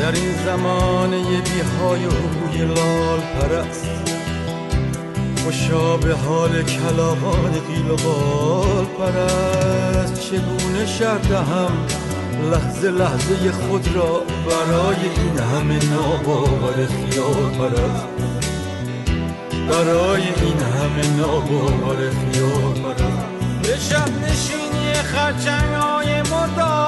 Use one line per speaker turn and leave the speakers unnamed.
در این زمانه بی‌های و روی لال پرست، خوشا به حال کلاغان قیل و قال پرست. چگونه شرح دهم لحظه لحظه خود را برای این همه ناباور خیال پرست، برای این همه ناباور خیال پرست. به شب نشینی خرچنگ‌های مردار